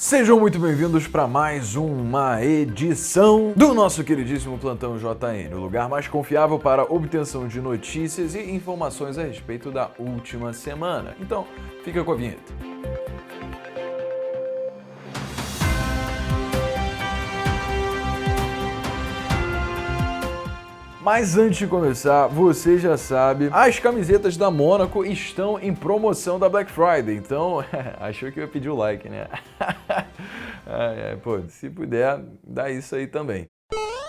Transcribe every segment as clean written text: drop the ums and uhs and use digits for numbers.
Sejam muito bem-vindos para mais uma edição do nosso queridíssimo Plantão JN, o lugar mais confiável para obtenção de notícias e informações a respeito da última semana. Então, fica com a vinheta. Mas antes de começar, você já sabe, as camisetas da Mônaco estão em promoção da Black Friday, então achou que eu ia pedir o like, né? Pô, se puder, dá isso aí também.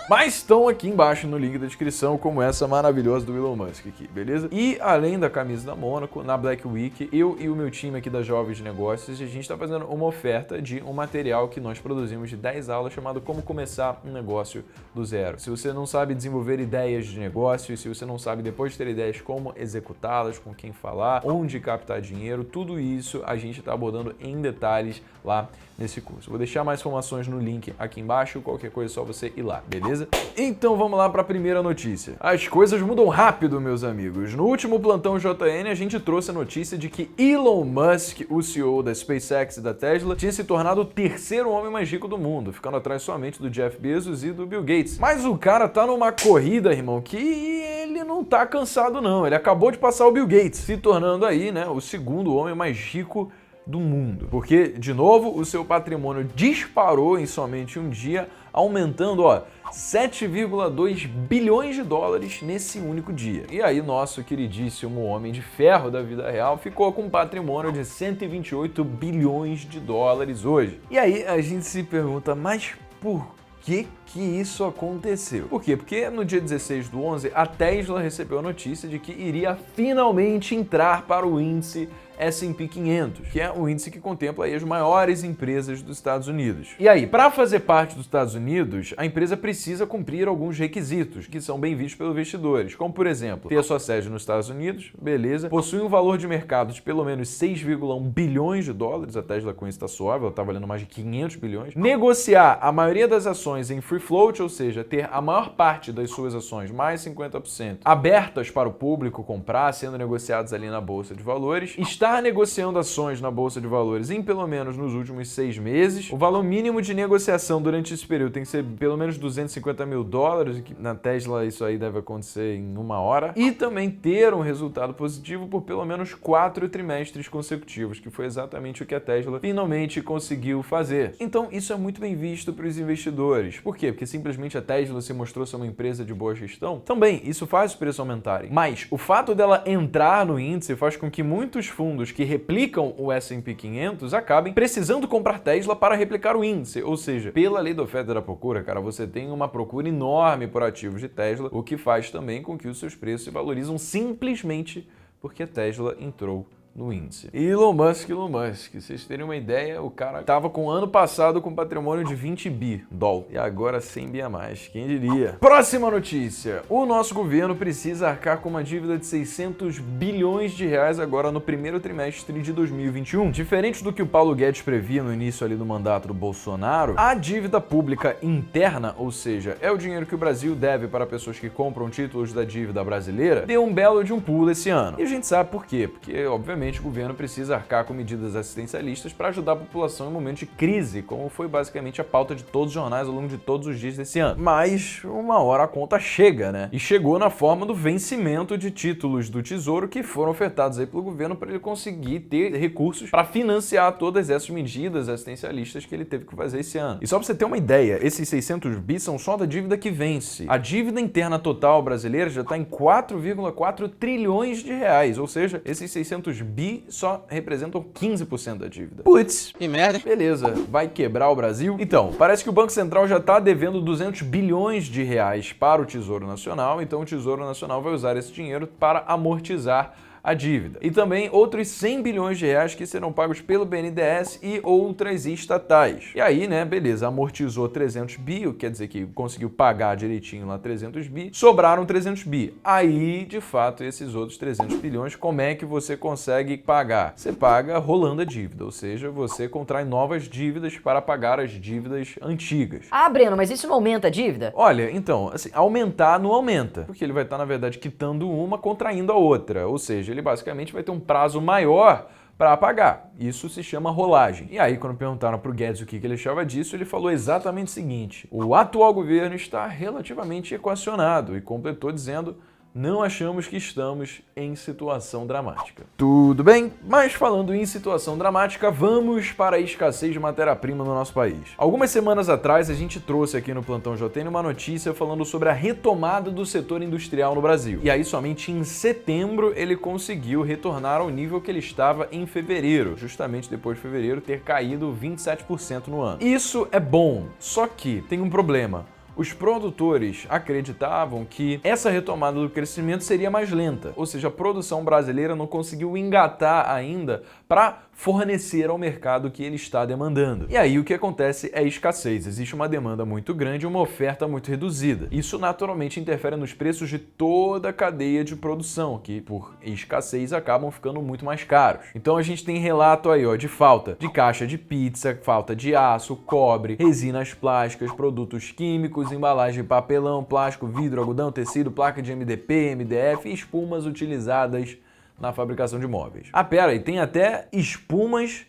Mas estão aqui embaixo no link da descrição, como essa maravilhosa do Elon Musk aqui, beleza? E além da camisa da Mônaco, na Black Week, eu e o meu time aqui da Jovens Negócios, a gente está fazendo uma oferta de um material que nós produzimos de 10 aulas chamado Como Começar um Negócio do Zero. Se você não sabe desenvolver ideias de negócio, se você não sabe depois de ter ideias como executá-las, com quem falar, onde captar dinheiro, tudo isso a gente está abordando em detalhes lá nesse curso. Vou deixar mais informações no link aqui embaixo, qualquer coisa é só você ir lá, beleza? Então vamos lá para a primeira notícia. As coisas mudam rápido, meus amigos. No último Plantão JN, a gente trouxe a notícia de que Elon Musk, o CEO da SpaceX e da Tesla, tinha se tornado o terceiro homem mais rico do mundo, ficando atrás somente do Jeff Bezos e do Bill Gates. Mas o cara tá numa corrida, irmão, que ele não tá cansado não. Ele acabou de passar o Bill Gates, se tornando aí, né, o segundo homem mais rico do mundo. Porque, de novo, o seu patrimônio disparou em somente um dia, aumentando, 7,2 bilhões de dólares nesse único dia. E aí, nosso queridíssimo homem de ferro da vida real ficou com um patrimônio de 128 bilhões de dólares hoje. E aí, a gente se pergunta, mas por que isso aconteceu? Por quê? Porque no dia 16/11, a Tesla recebeu a notícia de que iria finalmente entrar para o índice S&P 500, que é um índice que contempla aí as maiores empresas dos Estados Unidos. E aí, para fazer parte dos Estados Unidos, a empresa precisa cumprir alguns requisitos que são bem vistos pelos investidores, como por exemplo, ter a sua sede nos Estados Unidos, beleza, possui um valor de mercado de pelo menos 6,1 bilhões de dólares, a Tesla com isso está suave, ela está valendo mais de 500 bilhões, negociar a maioria das ações em free float, ou seja, ter a maior parte das suas ações, mais 50%, abertas para o público comprar, sendo negociadas ali na Bolsa de Valores, estar negociando ações na Bolsa de Valores em pelo menos nos últimos 6 meses. O valor mínimo de negociação durante esse período tem que ser pelo menos 250 mil dólares, que na Tesla isso aí deve acontecer em 1 hora. E também ter um resultado positivo por pelo menos 4 trimestres consecutivos, que foi exatamente o que a Tesla finalmente conseguiu fazer. Então isso é muito bem visto para os investidores. Por quê? Porque simplesmente a Tesla se mostrou ser uma empresa de boa gestão? Também, isso faz os preços aumentarem. Mas o fato dela entrar no índice faz com que muitos fundos que replicam o S&P 500 acabem precisando comprar Tesla para replicar o índice. Ou seja, pela lei da oferta e da procura, cara, você tem uma procura enorme por ativos de Tesla, o que faz também com que os seus preços se valorizam simplesmente porque a Tesla entrou no índice. Elon Musk, vocês terem uma ideia, o cara tava com ano passado com patrimônio de 20 bi dólar e agora 100 bi a mais, quem diria? Próxima notícia, o nosso governo precisa arcar com uma dívida de 600 bilhões de reais agora no primeiro trimestre de 2021. Diferente do que o Paulo Guedes previa no início ali do mandato do Bolsonaro, a dívida pública interna, ou seja, é o dinheiro que o Brasil deve para pessoas que compram títulos da dívida brasileira, deu um belo de um pulo esse ano. E a gente sabe por quê, porque obviamente o governo precisa arcar com medidas assistencialistas para ajudar a população em momentos de crise, como foi basicamente a pauta de todos os jornais ao longo de todos os dias desse ano. Mas uma hora a conta chega, né? E chegou na forma do vencimento de títulos do Tesouro que foram ofertados aí pelo governo para ele conseguir ter recursos para financiar todas essas medidas assistencialistas que ele teve que fazer esse ano. E só para você ter uma ideia, esses 600 bi são só da dívida que vence. A dívida interna total brasileira já está em 4,4 trilhões de reais, ou seja, esses 600 bi só representam 15% da dívida. Putz, que merda. Beleza, vai quebrar o Brasil? Então, parece que o Banco Central já está devendo 200 bilhões de reais para o Tesouro Nacional, então o Tesouro Nacional vai usar esse dinheiro para amortizar a dívida. E também outros 100 bilhões de reais que serão pagos pelo BNDES e outras estatais. E aí, né, beleza, amortizou 300 bi, quer dizer que conseguiu pagar direitinho lá 300 bi, sobraram 300 bi. Aí, de fato, esses outros 300 bilhões, como é que você consegue pagar? Você paga rolando a dívida, ou seja, você contrai novas dívidas para pagar as dívidas antigas. Ah, Breno, mas isso não aumenta a dívida? Olha, então, assim, aumentar não aumenta, porque ele vai estar, na verdade, quitando uma, contraindo a outra, ou seja, ele basicamente vai ter um prazo maior para pagar. Isso se chama rolagem. E aí, quando perguntaram para o Guedes o que ele achava disso, ele falou exatamente o seguinte: o atual governo está relativamente equacionado, e completou dizendo: não achamos que estamos em situação dramática. Tudo bem, mas falando em situação dramática, vamos para a escassez de matéria-prima no nosso país. Algumas semanas atrás, a gente trouxe aqui no Plantão JN uma notícia falando sobre a retomada do setor industrial no Brasil. E aí, somente em setembro, ele conseguiu retornar ao nível que ele estava em fevereiro, justamente depois de fevereiro ter caído 27% no ano. Isso é bom, só que tem um problema. Os produtores acreditavam que essa retomada do crescimento seria mais lenta, ou seja, a produção brasileira não conseguiu engatar ainda para fornecer ao mercado o que ele está demandando. E aí o que acontece é escassez. Existe uma demanda muito grande e uma oferta muito reduzida. Isso naturalmente interfere nos preços de toda a cadeia de produção, que por escassez acabam ficando muito mais caros. Então a gente tem relato aí, de falta de caixa de pizza, falta de aço, cobre, resinas plásticas, produtos químicos, embalagem de papelão, plástico, vidro, algodão, tecido, placa de MDP, MDF e espumas utilizadas na fabricação de móveis. Ah, pera, e tem até espumas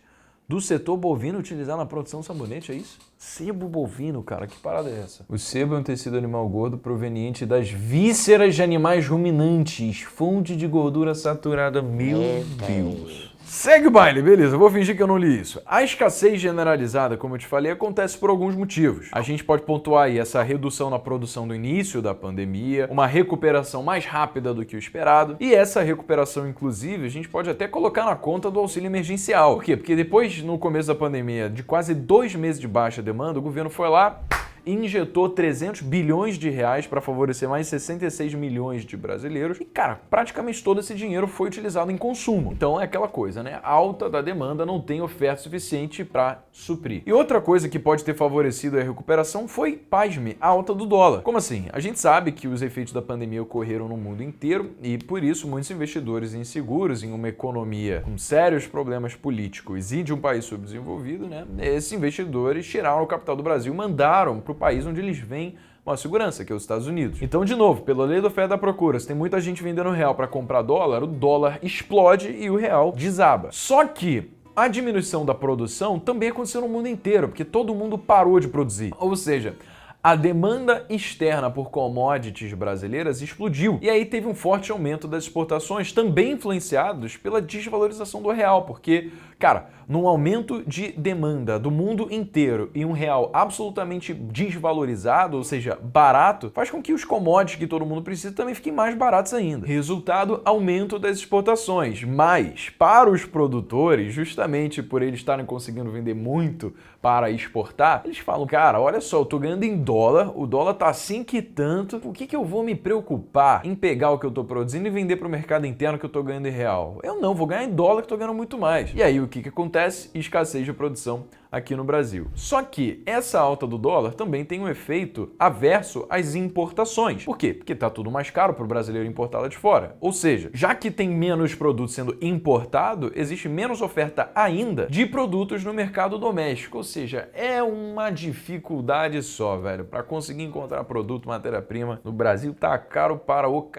do setor bovino utilizado na produção de sabonete, é isso? Sebo bovino, cara, que parada é essa? O sebo é um tecido animal gordo proveniente das vísceras de animais ruminantes, fonte de gordura saturada. Meu Deus! Segue o baile, beleza, eu vou fingir que eu não li isso. A escassez generalizada, como eu te falei, acontece por alguns motivos. A gente pode pontuar aí essa redução na produção do início da pandemia, uma recuperação mais rápida do que o esperado, e essa recuperação, inclusive, a gente pode até colocar na conta do auxílio emergencial. Por quê? Porque depois, no começo da pandemia, de quase 2 meses de baixa demanda, o governo foi lá e injetou 300 bilhões de reais para favorecer mais 66 milhões de brasileiros. E, cara, praticamente todo esse dinheiro foi utilizado em consumo. Então é aquela coisa, né? Alta da demanda não tem oferta suficiente para suprir. E outra coisa que pode ter favorecido a recuperação foi, pasme, a alta do dólar. Como assim? A gente sabe que os efeitos da pandemia ocorreram no mundo inteiro e, por isso, muitos investidores inseguros em uma economia com sérios problemas políticos e de um país subdesenvolvido, né? Esses investidores tiraram o capital do Brasil e mandaram para o país onde eles veem uma segurança, que é os Estados Unidos. Então, de novo, pela lei da oferta e da procura, se tem muita gente vendendo real para comprar dólar, o dólar explode e o real desaba. Só que a diminuição da produção também aconteceu no mundo inteiro, porque todo mundo parou de produzir. Ou seja, a demanda externa por commodities brasileiras explodiu. E aí teve um forte aumento das exportações, também influenciados pela desvalorização do real, porque, cara, num aumento de demanda do mundo inteiro e um real absolutamente desvalorizado, ou seja, barato, faz com que os commodities que todo mundo precisa também fiquem mais baratos ainda. Resultado, aumento das exportações. Mas, para os produtores, justamente por eles estarem conseguindo vender muito para exportar, eles falam, cara, olha só, eu tô ganhando em dólar, o dólar tá assim que tanto, por que eu vou me preocupar em pegar o que eu tô produzindo e vender para o mercado interno que eu tô ganhando em real? Eu não, vou ganhar em dólar que eu tô ganhando muito mais. E aí o que acontece? Escassez de produção aqui no Brasil. Só que essa alta do dólar também tem um efeito averso às importações. Por quê? Porque tá tudo mais caro para o brasileiro importar lá de fora. Ou seja, já que tem menos produto sendo importado, existe menos oferta ainda de produtos no mercado doméstico. Ou seja, é uma dificuldade só, velho. Para conseguir encontrar produto, matéria-prima no Brasil tá caro para o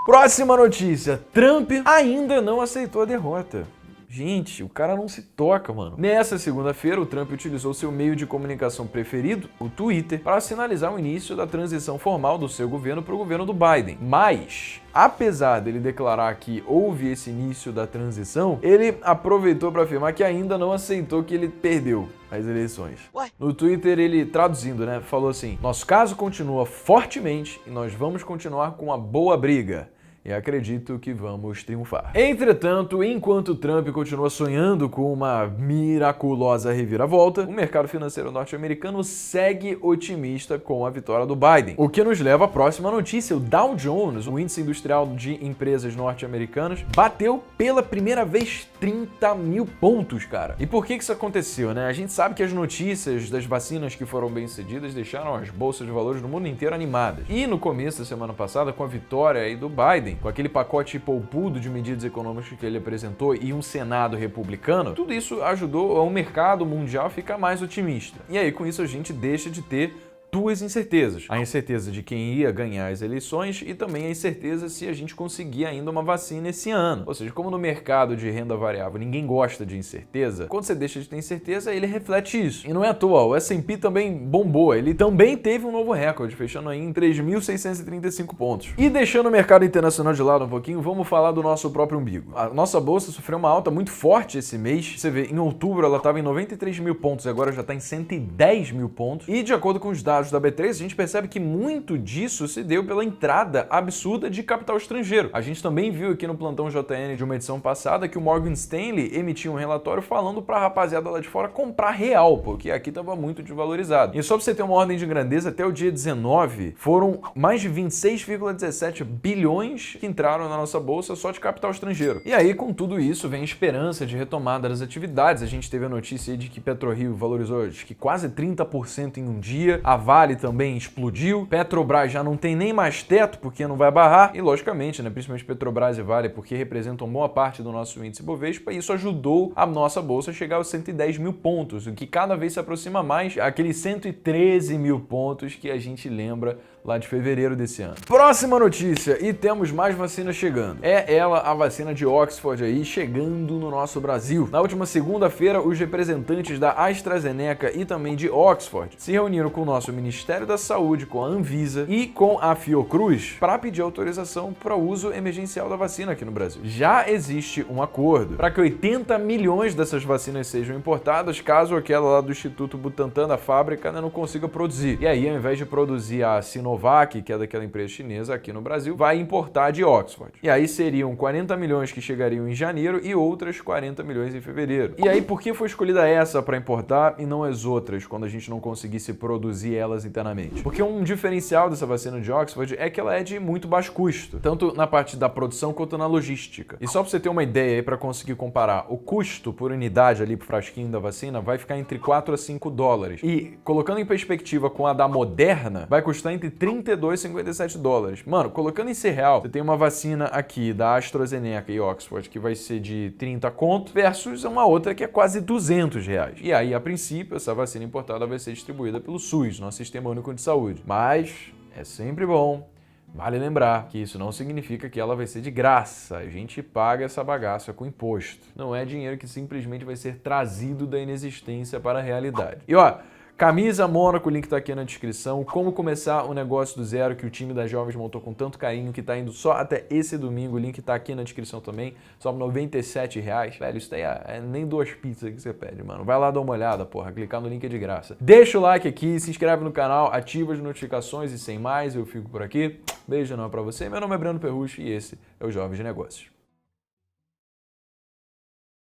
Próxima notícia. Trump ainda não aceitou a derrota. Gente, o cara não se toca, mano. Nessa segunda-feira, o Trump utilizou seu meio de comunicação preferido, o Twitter, para sinalizar o início da transição formal do seu governo para o governo do Biden. Mas, apesar dele declarar que houve esse início da transição, ele aproveitou para afirmar que ainda não aceitou que ele perdeu as eleições. No Twitter, ele, traduzindo, né, falou assim: nosso caso continua fortemente e nós vamos continuar com uma boa briga. E acredito que vamos triunfar. Entretanto, enquanto Trump continua sonhando com uma miraculosa reviravolta, o mercado financeiro norte-americano segue otimista com a vitória do Biden. O que nos leva à próxima notícia. O Dow Jones, o índice industrial de empresas norte-americanas, bateu pela primeira vez 30 mil pontos, cara. E por que isso aconteceu, né? A gente sabe que as notícias das vacinas que foram bem-sucedidas deixaram as bolsas de valores do mundo inteiro animadas. E no começo da semana passada, com a vitória aí do Biden, com aquele pacote poupudo de medidas econômicas que ele apresentou e um Senado republicano, tudo isso ajudou o mercado mundial a ficar mais otimista. E aí, com isso, a gente deixa de ter duas incertezas. A incerteza de quem ia ganhar as eleições e também a incerteza se a gente conseguir ainda uma vacina esse ano. Ou seja, como no mercado de renda variável ninguém gosta de incerteza, quando você deixa de ter incerteza, ele reflete isso. E não é à toa, o S&P também bombou, ele também teve um novo recorde, fechando aí em 3.635 pontos. E deixando o mercado internacional de lado um pouquinho, vamos falar do nosso próprio umbigo. A nossa bolsa sofreu uma alta muito forte esse mês. Você vê, em outubro ela estava em 93 mil pontos, agora já está em 110 mil pontos. E de acordo com os dados da B3, a gente percebe que muito disso se deu pela entrada absurda de capital estrangeiro. A gente também viu aqui no plantão JN de uma edição passada que o Morgan Stanley emitiu um relatório falando pra rapaziada lá de fora comprar real, porque aqui estava muito desvalorizado. E só pra você ter uma ordem de grandeza, até o dia 19 foram mais de 26,17 bilhões que entraram na nossa bolsa só de capital estrangeiro. E aí, com tudo isso, vem esperança de retomada das atividades. A gente teve a notícia aí de que PetroRio valorizou acho que quase 30% em um dia. A Vale também explodiu. Petrobras já não tem nem mais teto porque não vai barrar. E logicamente, né, principalmente Petrobras e Vale, porque representam boa parte do nosso índice Bovespa, isso ajudou a nossa bolsa a chegar aos 110 mil pontos, o que cada vez se aproxima mais aqueles 113 mil pontos que a gente lembra lá de fevereiro desse ano. Próxima notícia, e temos mais vacinas chegando. É ela, a vacina de Oxford aí, chegando no nosso Brasil. Na última segunda-feira, os representantes da AstraZeneca e também de Oxford se reuniram com o nosso Ministério da Saúde, com a Anvisa e com a Fiocruz para pedir autorização para o uso emergencial da vacina aqui no Brasil. Já existe um acordo para que 80 milhões dessas vacinas sejam importadas, caso aquela lá do Instituto Butantan da fábrica, né, não consiga produzir. E aí, ao invés de produzir a Sinovac, que é daquela empresa chinesa aqui no Brasil, vai importar de Oxford. E aí seriam 40 milhões que chegariam em janeiro e outras 40 milhões em fevereiro. E aí, por que foi escolhida essa para importar e não as outras, quando a gente não conseguisse produzir elas internamente? Porque um diferencial dessa vacina de Oxford é que ela é de muito baixo custo, tanto na parte da produção quanto na logística. E só para você ter uma ideia aí, para conseguir comparar, o custo por unidade ali pro frasquinho da vacina vai ficar entre 4 a 5 dólares. E colocando em perspectiva com a da Moderna, vai custar entre 32 e 57 dólares. Mano, colocando em real, você tem uma vacina aqui da AstraZeneca e Oxford que vai ser de 30 conto versus uma outra que é quase 200 reais. E aí, a princípio, essa vacina importada vai ser distribuída pelo SUS, nosso Sistema Único de Saúde. Mas é sempre bom, vale lembrar que isso não significa que ela vai ser de graça. A gente paga essa bagaça com imposto. Não é dinheiro que simplesmente vai ser trazido da inexistência para a realidade. E ó, camisa Mônaco, o link tá aqui na descrição. Como começar o negócio do zero que o time das jovens montou com tanto carinho, que tá indo só até esse domingo. O link tá aqui na descrição também. Só por R$97. Velho, isso daí é nem 2 pizzas que você pede, mano. Vai lá dar uma olhada, porra. Clicar no link é de graça. Deixa o like aqui, se inscreve no canal, ativa as notificações e sem mais, eu fico por aqui. Beijo enorme pra você. Meu nome é Breno Perrucci e esse é o Jovens de Negócios.